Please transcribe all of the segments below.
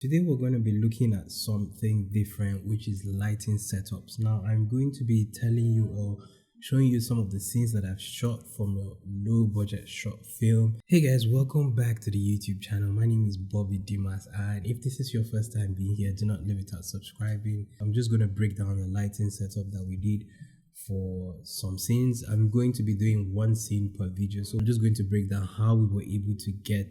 Today we're going to be looking at something different, which is lighting setups. Now I'm going to be telling you or showing you some of the scenes that I've shot from a low budget short film. Hey guys, welcome back to the YouTube channel. My name is Bobby Dimas, and if this is your first time being here, do not leave without subscribing. I'm just going to break down the lighting setup that we did for some scenes. I'm going to be doing one scene per video, so I'm just going to break down how we were able to get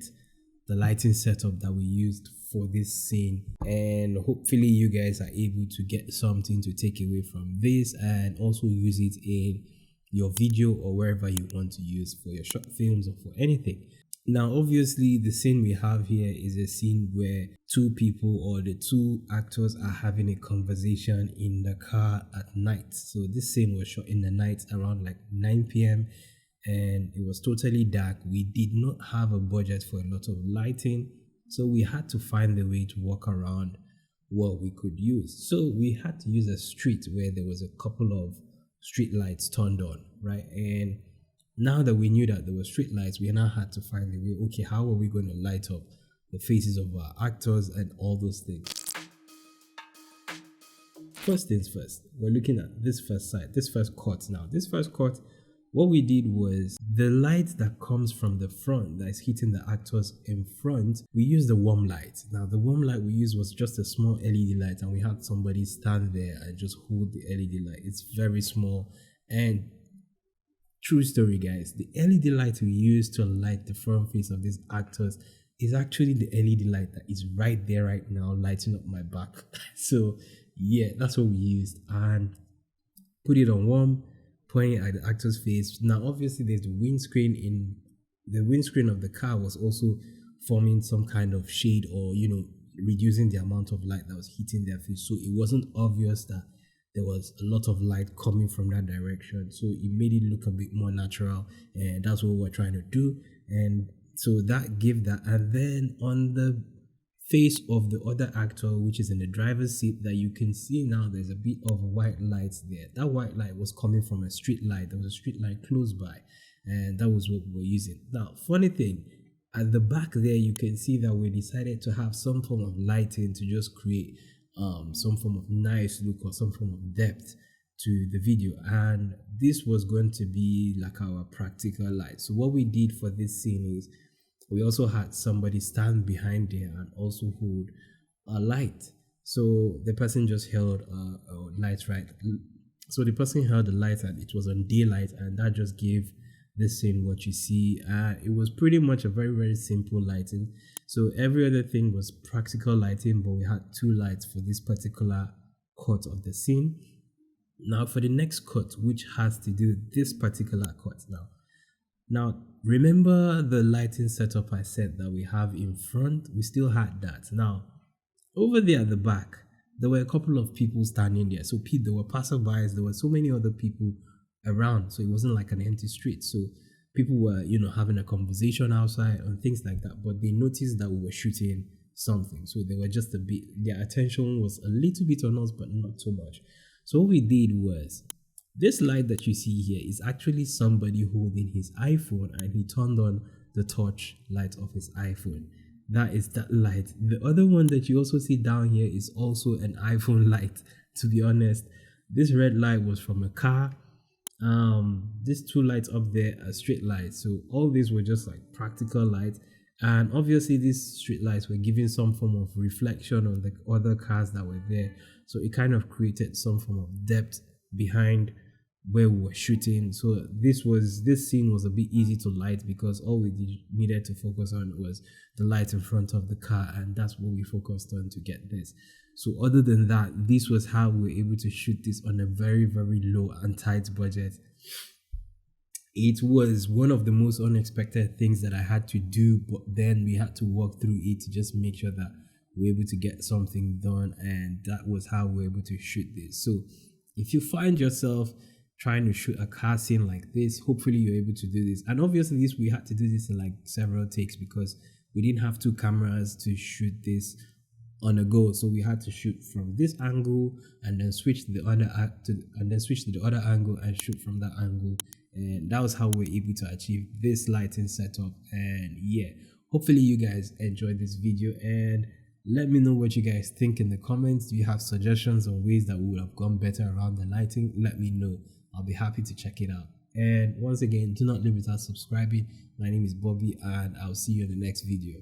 the lighting setup that we used for this scene, and hopefully you guys are able to get something to take away from this and also use it in your video or wherever you want to use for your short films or for anything. Now obviously the scene we have here is a scene where two people or the two actors are having a conversation in the car at night. So this scene was shot in the night around like 9 p.m. and it was totally dark. We did not have a budget for a lot of lighting, so we had to find a way to walk around what we could use. So we had to use a street where there was a couple of street lights turned on, right? And now that we knew that there were street lights, we now had to find a way, okay, how are we going to light up the faces of our actors and all those things? First things first, we're looking at this first side, this first cut. Now this first cut, what we did was the light that comes from the front that is hitting the actors in front, we used the warm light. Now the warm light we used was just a small LED light, and we had somebody stand there and just hold the LED light. It's very small, and true story guys, the LED light we used to light the front face of these actors is actually the LED light that is right there right now lighting up my back. So yeah, that's what we used, and put it on warm, pointing at the actor's face. Now obviously there's the windscreen. In the windscreen of the car was also forming some kind of shade, or reducing the amount of light that was hitting their face, so it wasn't obvious that there was a lot of light coming from that direction, so it made it look a bit more natural, and that's what we're trying to do. And so that gave that. And then on the face of the other actor, which is in the driver's seat, that you can see now, there's a bit of white lights there. That white light was coming from a street light. There was a street light close by, and that was what we were using. Now funny thing, at the back there you can see that we decided to have some form of lighting to just create some form of nice look or some form of depth to the video, and this was going to be like our practical light. So what we did for this scene is we also had somebody stand behind there and also hold a light. So the person just held a light, right? So the person held the light and it was on daylight, and that just gave this scene what you see. It was pretty much a very, very simple lighting. So every other thing was practical lighting, but we had two lights for this particular cut of the scene. Now for the next cut, which has to do with this particular cut Now, remember the lighting setup I said that we have in front? We still had that. Now, over there at the back, there were a couple of people standing there. So there were passerbys, there were so many other people around. So it wasn't like an empty street. So people were, having a conversation outside and things like that. But they noticed that we were shooting something. So they were just their attention was a little bit on us, but not too much. So what we did was, this light that you see here is actually somebody holding his iPhone, and he turned on the torch light of his iPhone. That is that light. The other one that you also see down here is also an iPhone light. To be honest, this red light was from a car. These two lights up there are street lights. So all these were just like practical lights, and obviously these street lights were giving some form of reflection on the other cars that were there. So it kind of created some form of depth behind where we were shooting. So this scene was a bit easy to light because all we needed to focus on was the light in front of the car, and that's what we focused on to get this. So other than that, this was how we were able to shoot this on a very, very low and tight budget. It was one of the most unexpected things that I had to do, but then we had to walk through it to just make sure that we were able to get something done, and that was how we were able to shoot this. So if you find yourself trying to shoot a car scene like this, hopefully you're able to do this. And obviously we had to do this in like several takes because we didn't have two cameras to shoot this on a go. So we had to shoot from this angle and then switch to the other angle and shoot from that angle. And that was how we were able to achieve this lighting setup. And yeah, hopefully you guys enjoyed this video, and Let me know what you guys think in the comments. Do you have suggestions on ways that we would have gone better around the lighting? Let me know. I'll be happy to check it out. And once again, do not leave without subscribing. My name is Bobby, and I'll see you in the next video.